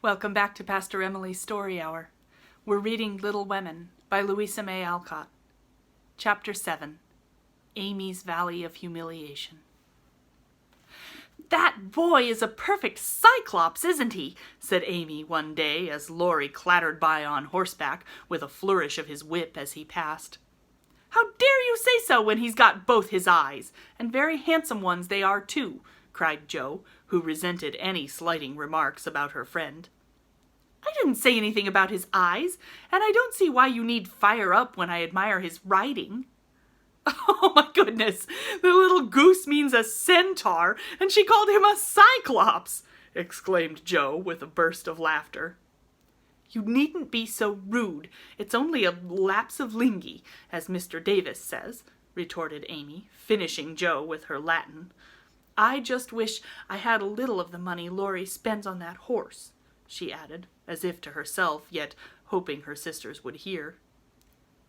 Welcome back to Pastor Emilie's Story Hour. We're reading Little Women by Louisa May Alcott. Chapter 7, Amy's Valley of Humiliation. "That boy is a perfect cyclops, isn't he?" said Amy one day as Laurie clattered by on horseback with a flourish of his whip as he passed. "How dare you say so when he's got both his eyes? And very handsome ones they are too," cried Jo, who resented any slighting remarks about her friend. "I didn't say anything about his eyes, and I don't see why you need fire up when I admire his riding." "Oh my goodness, the little goose means a centaur, and she called him a cyclops!" exclaimed Jo with a burst of laughter. "You needn't be so rude. It's only a lapse of linguae, as Mr. Davis says," retorted Amy, finishing Jo with her Latin. "I just wish I had a little of the money Laurie spends on that horse," she added, as if to herself, yet hoping her sisters would hear.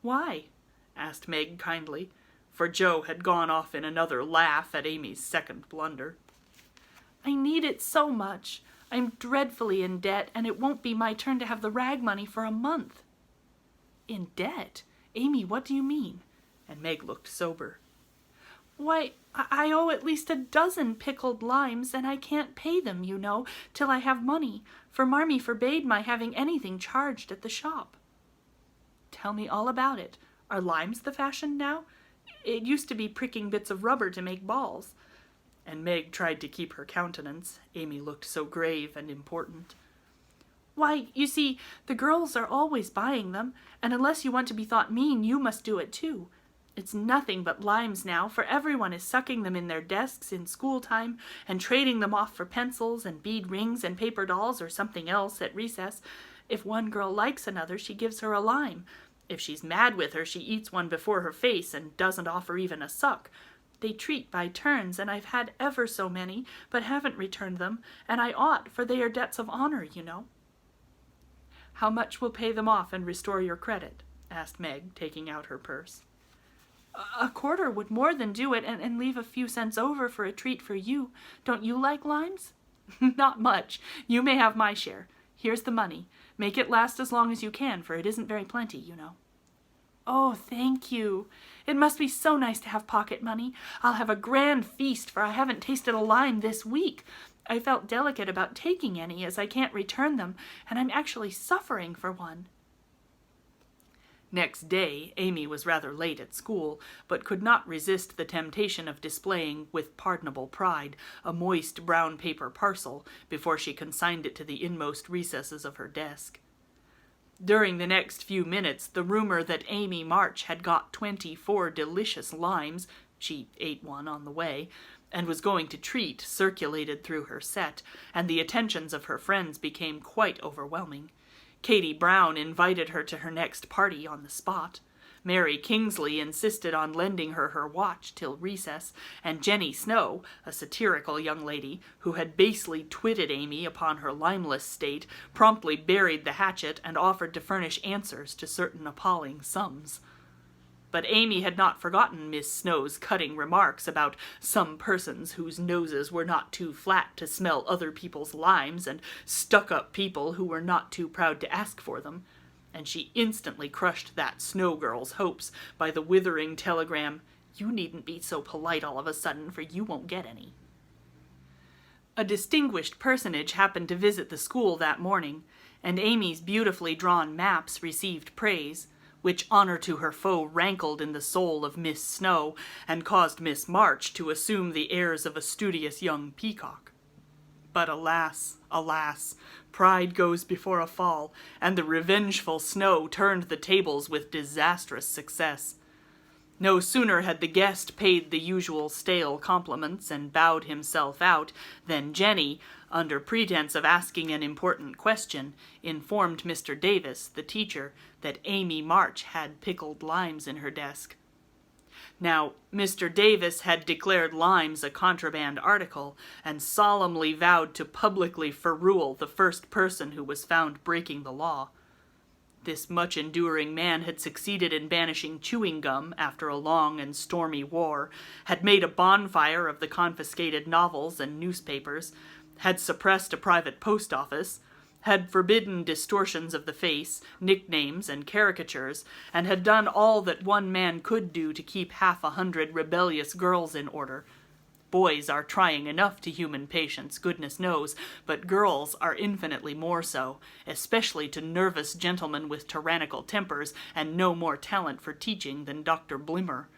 "Why?" asked Meg kindly, for Jo had gone off in another laugh at Amy's second blunder. "I need it so much. I'm dreadfully in debt, and it won't be my turn to have the rag money for a month." "In debt? Amy, what do you mean?" And Meg looked sober. "Why, I owe at least a dozen pickled limes, and I can't pay them, you know, till I have money, for Marmee forbade my having anything charged at the shop." "Tell me all about it. Are limes the fashion now? It used to be pricking bits of rubber to make balls." And Meg tried to keep her countenance. Amy looked so grave and important. "Why, you see, the girls are always buying them, and unless you want to be thought mean, you must do it too. It's nothing but limes now, for everyone is sucking them in their desks in school time and trading them off for pencils and bead rings and paper dolls or something else at recess. If one girl likes another, she gives her a lime. If she's mad with her, she eats one before her face and doesn't offer even a suck. They treat by turns, and I've had ever so many, but haven't returned them, and I ought, for they are debts of honor, you know." "How much will pay them off and restore your credit?" asked Meg, taking out her purse. "A quarter would more than do it, and leave a few cents over for a treat for you. Don't you like limes?" "Not much. You may have my share. Here's the money. Make it last as long as you can, for it isn't very plenty, you know." "Oh, thank you. It must be so nice to have pocket money. I'll have a grand feast, for I haven't tasted a lime this week. I felt delicate about taking any, as I can't return them, and I'm actually suffering for one." Next day, Amy was rather late at school, but could not resist the temptation of displaying, with pardonable pride, a moist brown paper parcel before she consigned it to the inmost recesses of her desk. During the next few minutes, the rumor that Amy March had got 24 delicious limes, she ate one on the way, and was going to treat circulated through her set, and the attentions of her friends became quite overwhelming. Katie Brown invited her to her next party on the spot. Mary Kingsley insisted on lending her her watch till recess, and Jenny Snow, a satirical young lady who had basely twitted Amy upon her limeless state, promptly buried the hatchet and offered to furnish answers to certain appalling sums. But Amy had not forgotten Miss Snow's cutting remarks about some persons whose noses were not too flat to smell other people's limes, and stuck-up people who were not too proud to ask for them, and she instantly crushed that Snow girl's hopes by the withering telegram, "You needn't be so polite all of a sudden, for you won't get any." A distinguished personage happened to visit the school that morning, and Amy's beautifully drawn maps received praise, which honor to her foe rankled in the soul of Miss Snow, and caused Miss March to assume the airs of a studious young peacock. But alas, alas, pride goes before a fall, and the revengeful Snow turned the tables with disastrous success. No sooner had the guest paid the usual stale compliments and bowed himself out than Jenny, under pretense of asking an important question, informed Mr. Davis, the teacher, that Amy March had pickled limes in her desk. Now, Mr. Davis had declared limes a contraband article, and solemnly vowed to publicly ferule the first person who was found breaking the law. This much-enduring man had succeeded in banishing chewing gum after a long and stormy war, had made a bonfire of the confiscated novels and newspapers, had suppressed a private post office, had forbidden distortions of the face, nicknames, and caricatures, and had done all that one man could do to keep 100 rebellious girls in order. Boys are trying enough to human patience, goodness knows, but girls are infinitely more so, especially to nervous gentlemen with tyrannical tempers and no more talent for teaching than Dr. Blimmer.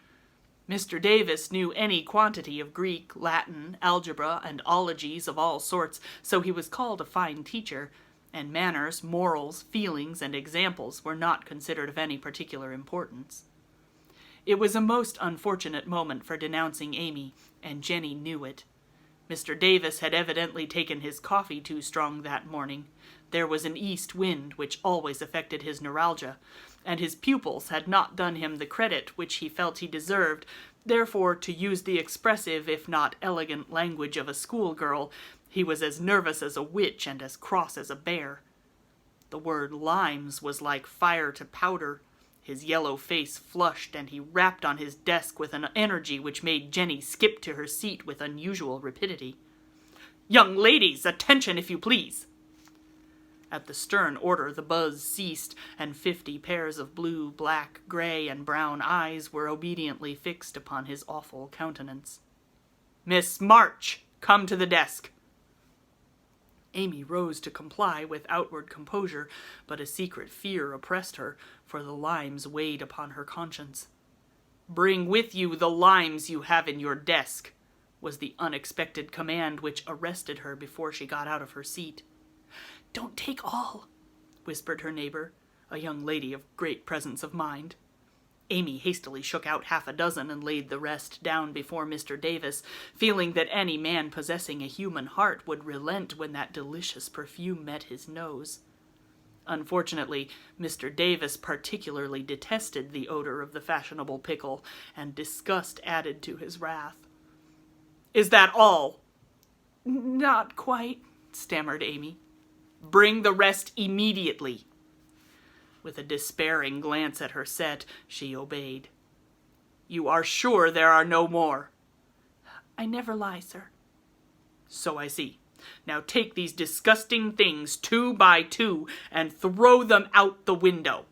Mr. Davis knew any quantity of Greek, Latin, algebra, and ologies of all sorts, so he was called a fine teacher, and manners, morals, feelings, and examples were not considered of any particular importance. It was a most unfortunate moment for denouncing Amy, and Jenny knew it. Mr. Davis had evidently taken his coffee too strong that morning. There was an east wind which always affected his neuralgia, and his pupils had not done him the credit which he felt he deserved. Therefore, to use the expressive if not elegant language of a schoolgirl, he was as nervous as a witch and as cross as a bear. The word limes was like fire to powder. His yellow face flushed, and he rapped on his desk with an energy which made Jenny skip to her seat with unusual rapidity. "Young ladies, attention, if you please!" At the stern order the buzz ceased, and 50 pairs of blue, black, gray, and brown eyes were obediently fixed upon his awful countenance. "Miss March, come to the desk." Amy rose to comply with outward composure, but a secret fear oppressed her, for the limes weighed upon her conscience. "Bring with you the limes you have in your desk," was the unexpected command which arrested her before she got out of her seat. "Don't take all," whispered her neighbor, a young lady of great presence of mind. Amy hastily shook out 6 and laid the rest down before Mr. Davis, feeling that any man possessing a human heart would relent when that delicious perfume met his nose. Unfortunately, Mr. Davis particularly detested the odor of the fashionable pickle, and disgust added to his wrath. "Is that all?" "Not quite," stammered Amy. "Bring the rest immediately." With a despairing glance at her set, she obeyed. "You are sure there are no more?" "I never lie, sir." "So I see. Now take these disgusting things 2 by 2 and throw them out the window."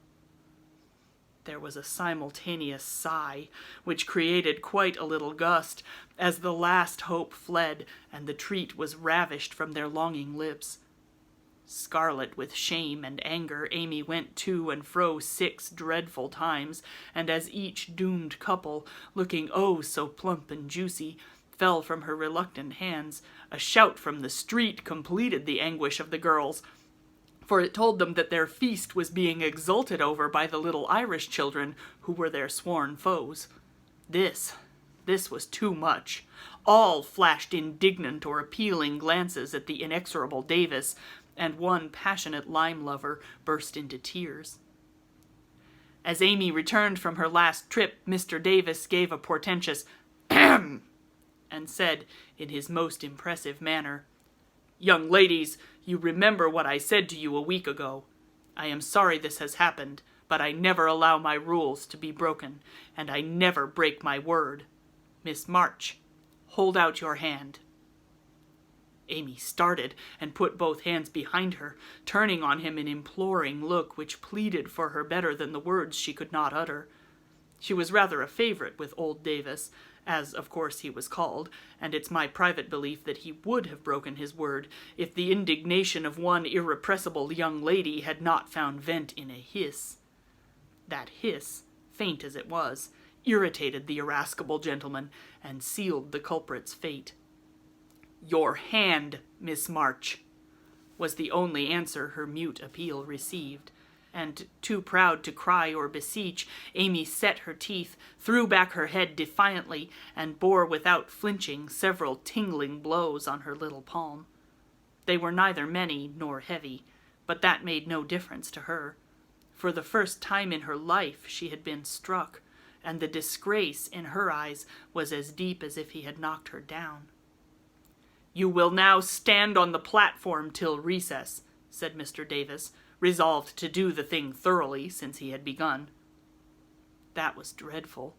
There was a simultaneous sigh, which created quite a little gust, as the last hope fled, and the treat was ravished from their longing lips. Scarlet with shame and anger, Amy went to and fro 6 dreadful times, and as each doomed couple, looking oh so plump and juicy, fell from her reluctant hands, a shout from the street completed the anguish of the girls, for it told them that their feast was being exulted over by the little Irish children who were their sworn foes. This was too much. All flashed indignant or appealing glances at the inexorable Davis, and one passionate lime lover burst into tears. As Amy returned from her last trip, Mr. Davis gave a portentous "ahem," and said, in his most impressive manner, "Young ladies, you remember what I said to you a week ago. I am sorry this has happened, but I never allow my rules to be broken, and I never break my word. Miss March, hold out your hand." Amy started and put both hands behind her, turning on him an imploring look which pleaded for her better than the words she could not utter. She was rather a favorite with old Davis, as of course he was called, and it's my private belief that he would have broken his word if the indignation of one irrepressible young lady had not found vent in a hiss. That hiss, faint as it was, irritated the irascible gentleman and sealed the culprit's fate. "Your hand, Miss March," was the only answer her mute appeal received, and, too proud to cry or beseech, Amy set her teeth, threw back her head defiantly, and bore without flinching several tingling blows on her little palm. They were neither many nor heavy, but that made no difference to her. For the first time in her life she had been struck, and the disgrace in her eyes was as deep as if he had knocked her down. "You will now stand on the platform till recess," said Mr. Davis, resolved to do the thing thoroughly since he had begun. That was dreadful.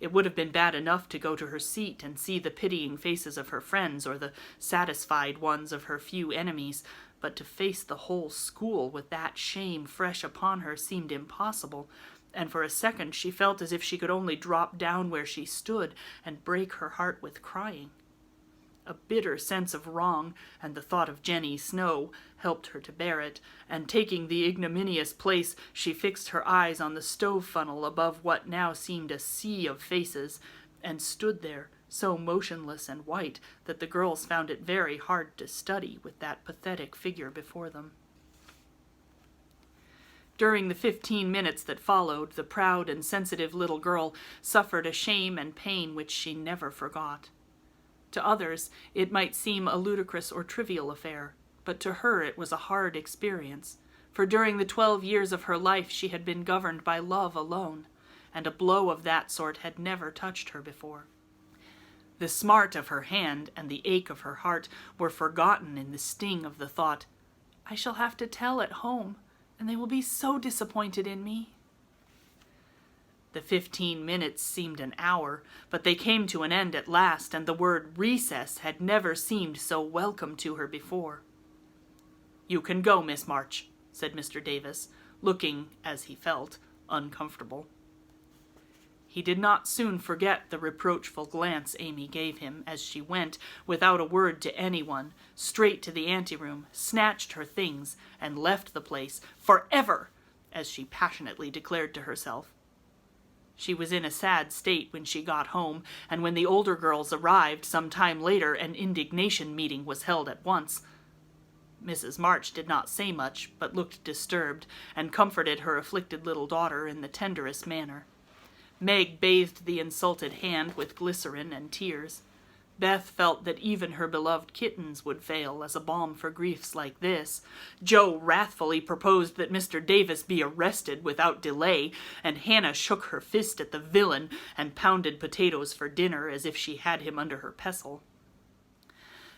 It would have been bad enough to go to her seat and see the pitying faces of her friends or the satisfied ones of her few enemies, but to face the whole school with that shame fresh upon her seemed impossible, and for a second she felt as if she could only drop down where she stood and break her heart with crying. A bitter sense of wrong and the thought of Jenny Snow helped her to bear it, and taking the ignominious place, she fixed her eyes on the stove funnel above what now seemed a sea of faces, and stood there, so motionless and white that the girls found it very hard to study with that pathetic figure before them. During the 15 minutes that followed, the proud and sensitive little girl suffered a shame and pain which she never forgot. To others, it might seem a ludicrous or trivial affair, but to her it was a hard experience, for during the 12 years of her life she had been governed by love alone, and a blow of that sort had never touched her before. The smart of her hand and the ache of her heart were forgotten in the sting of the thought, "I shall have to tell at home, and they will be so disappointed in me." The 15 minutes seemed an hour, but they came to an end at last, and the word recess had never seemed so welcome to her before. "You can go, Miss March," said Mr. Davis, looking, as he felt, uncomfortable. He did not soon forget the reproachful glance Amy gave him as she went, without a word to anyone, straight to the anteroom, snatched her things, and left the place, forever, as she passionately declared to herself. She was in a sad state when she got home, and when the older girls arrived some time later, an indignation meeting was held at once. Mrs. March did not say much, but looked disturbed, and comforted her afflicted little daughter in the tenderest manner. Meg bathed the insulted hand with glycerin and tears. Beth felt that even her beloved kittens would fail as a balm for griefs like this. Joe wrathfully proposed that Mr. Davis be arrested without delay, and Hannah shook her fist at the villain and pounded potatoes for dinner as if she had him under her pestle.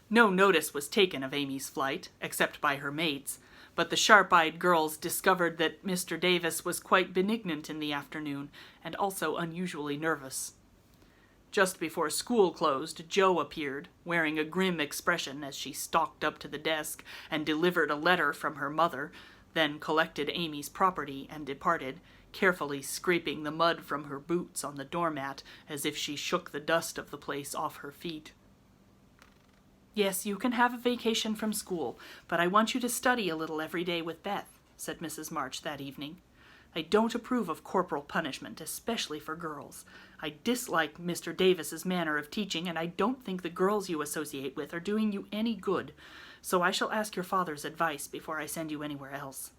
No notice was taken of Amy's flight, except by her mates, but the sharp-eyed girls discovered that Mr. Davis was quite benignant in the afternoon, and also unusually nervous. Just before school closed, Jo appeared, wearing a grim expression as she stalked up to the desk and delivered a letter from her mother, then collected Amy's property and departed, carefully scraping the mud from her boots on the doormat as if she shook the dust of the place off her feet. "Yes, you can have a vacation from school, but I want you to study a little every day with Beth," said Mrs. March that evening. "I don't approve of corporal punishment, especially for girls. I dislike Mr. Davis's manner of teaching, and I don't think the girls you associate with are doing you any good, so I shall ask your father's advice before I send you anywhere else."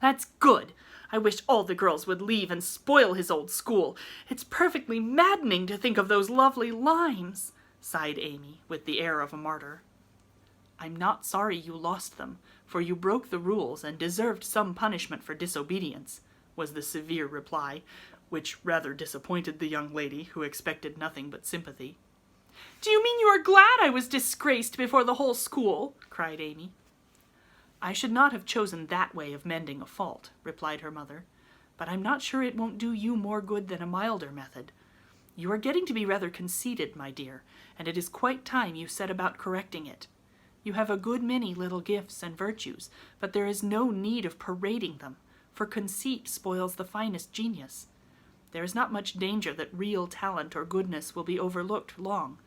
"That's good! I wish all the girls would leave and spoil his old school. It's perfectly maddening to think of those lovely lines," sighed Amy, with the air of a martyr. "I'm not sorry you lost them, for you broke the rules and deserved some punishment for disobedience," was the severe reply, which rather disappointed the young lady, who expected nothing but sympathy. "Do you mean you are glad I was disgraced before the whole school?" cried Amy. "I should not have chosen that way of mending a fault," replied her mother, "but I'm not sure it won't do you more good than a milder method. You are getting to be rather conceited, my dear, and it is quite time you set about correcting it. You have a good many little gifts and virtues, but there is no need of parading them, for conceit spoils the finest genius. There is not much danger that real talent or goodness will be overlooked long.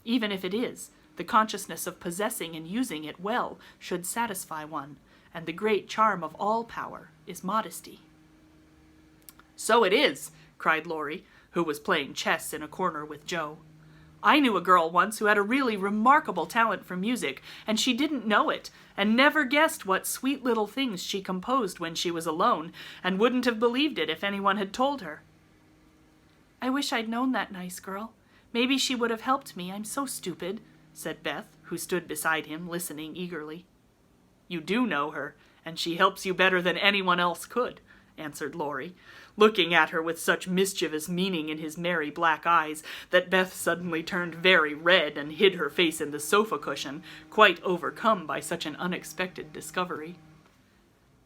Even if it is, the consciousness of possessing and using it well should satisfy one, and the great charm of all power is modesty." "So it is," cried Laurie, who was playing chess in a corner with Jo. "I knew a girl once who had a really remarkable talent for music, and she didn't know it, and never guessed what sweet little things she composed when she was alone, and wouldn't have believed it if anyone had told her." "I wish I'd known that nice girl. Maybe she would have helped me. I'm so stupid," said Beth, who stood beside him, listening eagerly. "You do know her, and she helps you better than anyone else could," answered Laurie, looking at her with such mischievous meaning in his merry black eyes that Beth suddenly turned very red and hid her face in the sofa cushion, quite overcome by such an unexpected discovery.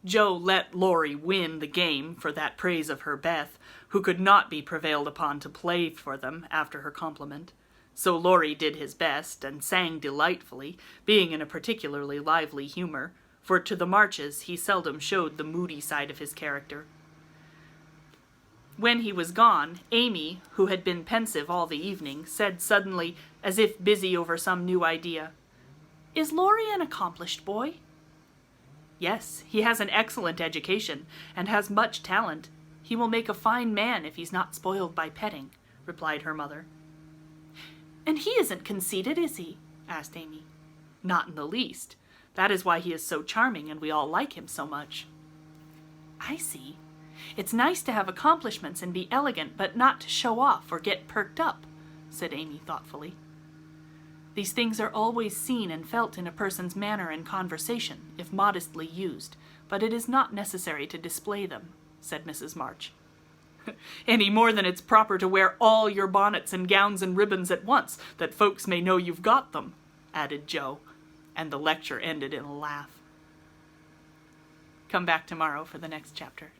Jo let Laurie win the game for that praise of her Beth, who could not be prevailed upon to play for them after her compliment. So Laurie did his best, and sang delightfully, being in a particularly lively humor, for to the Marches he seldom showed the moody side of his character. When he was gone, Amy, who had been pensive all the evening, said suddenly, as if busy over some new idea, "Is Laurie an accomplished boy?" "Yes, he has an excellent education, and has much talent. He will make a fine man if he's not spoiled by petting," replied her mother. "And he isn't conceited, is he?" asked Amy. "Not in the least. That is why he is so charming, and we all like him so much." "I see. It's nice to have accomplishments and be elegant, but not to show off or get perked up," said Amy thoughtfully. "These things are always seen and felt in a person's manner and conversation, if modestly used, but it is not necessary to display them," said Mrs. March. "Any more than it's proper to wear all your bonnets and gowns and ribbons at once, that folks may know you've got them," added Joe, and the lecture ended in a laugh. Come back tomorrow for the next chapter.